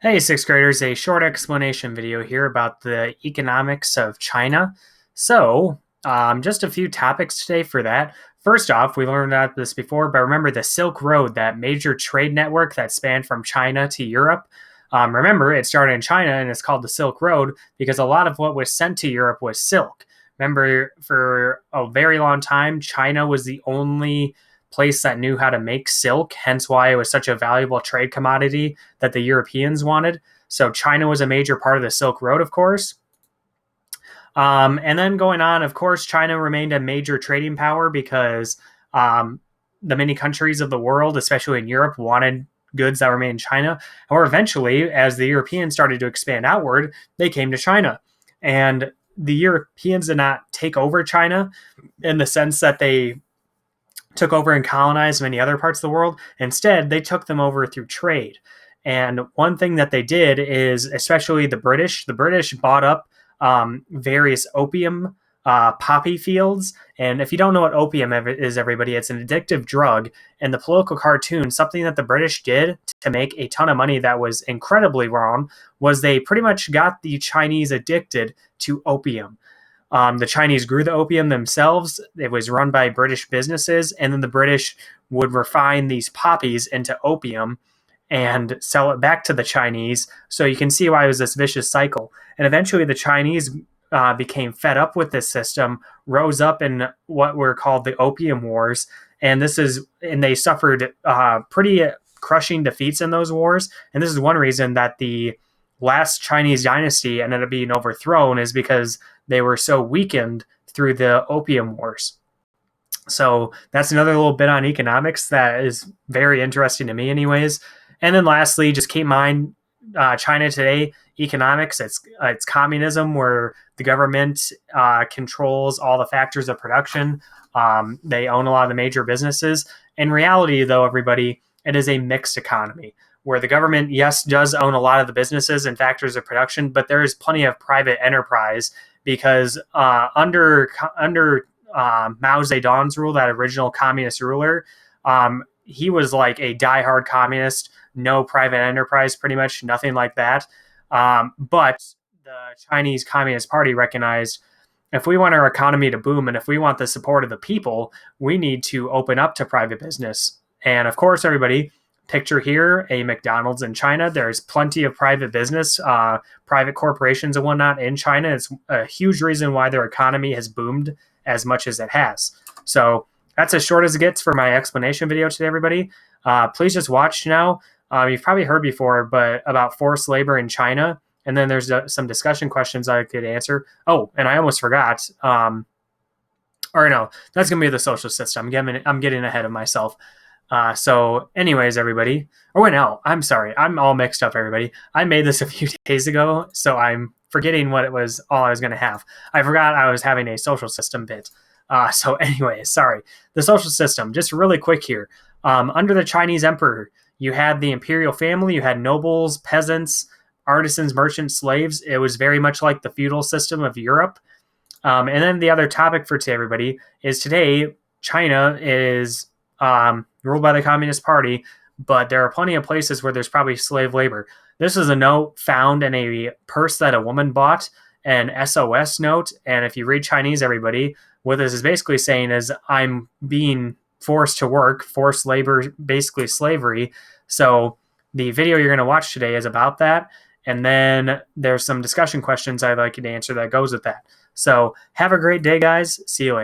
Hey, sixth graders, a short explanation video here about the economics of China. Just a few topics today for that. First off, we learned about this before, but remember the Silk Road, that major trade network that spanned from China to Europe. Remember, it started in China and it's called the Silk Road because a lot of what was sent to Europe was silk. Remember, for a very long time, China was the only place that knew how to make silk, hence why it was such a valuable trade commodity that the Europeans wanted. So China was a major part of the Silk Road, of course. And then going on, of course, China remained a major trading power because the many countries of the world, especially in Europe, wanted goods that were made in China. Or eventually, as the Europeans started to expand outward, they came to China. And the Europeans did not take over China in the sense that they took over and colonized many other parts of the world. Instead, they took them over through trade. And one thing that they did is, especially the British bought up various opium poppy fields. And if you don't know what opium is, everybody, it's an addictive drug. And the political cartoon, something that the British did to make a ton of money that was incredibly wrong, was they pretty much got the Chinese addicted to opium. The Chinese grew the opium themselves. It was run by British businesses, and then the British would refine these poppies into opium and sell it back to the Chinese. So you can see why it was this vicious cycle. And eventually, the Chinese became fed up with this system, rose up in what were called the Opium Wars, and they suffered pretty crushing defeats in those wars. And this is one reason that the last Chinese dynasty ended up being overthrown, is because they were so weakened through the Opium Wars. So that's another little bit on economics that is very interesting to me, anyways. And then lastly, just keep in mind China today, economics, it's communism where the government controls all the factors of production. They own a lot of the major businesses. In reality, though, everybody, it is a mixed economy where the government, yes, does own a lot of the businesses and factors of production, but there is plenty of private enterprise because under Mao Zedong's rule, that original communist ruler, he was like a diehard communist, no private enterprise, pretty much nothing like that. But the Chinese Communist Party recognized if we want our economy to boom and if we want the support of the people, we need to open up to private business. And of course, everybody, picture here a McDonald's in China. There's plenty of private business, private corporations and whatnot in China. It's a huge reason why their economy has boomed as much as it has. So that's as short as it gets for my explanation video today, everybody. Please just watch now. You've probably heard before, but about forced labor in China. And then there's some discussion questions I could answer. Oh, and I almost forgot. Or no, that's going to be the social system. I'm getting ahead of myself. So anyways, everybody, or wait, no, I'm sorry. I'm all mixed up, everybody. I made this a few days ago, so I'm forgetting what it was all I was going to have. I forgot I was having a social system bit. So anyways, sorry. The social system, just really quick here. Under the Chinese emperor, you had the imperial family, you had nobles, peasants, artisans, merchants, slaves. It was very much like the feudal system of Europe. And then the other topic for today, everybody, is today China is ruled by the Communist Party, but there are plenty of places where there's probably slave labor. This is a note found in a purse that a woman bought, an SOS note. And if you read Chinese, everybody, what this is basically saying is I'm being forced to work, forced labor, basically slavery. So the video you're going to watch today is about that. And then there's some discussion questions I'd like you to answer that goes with that. So have a great day, guys. See you later.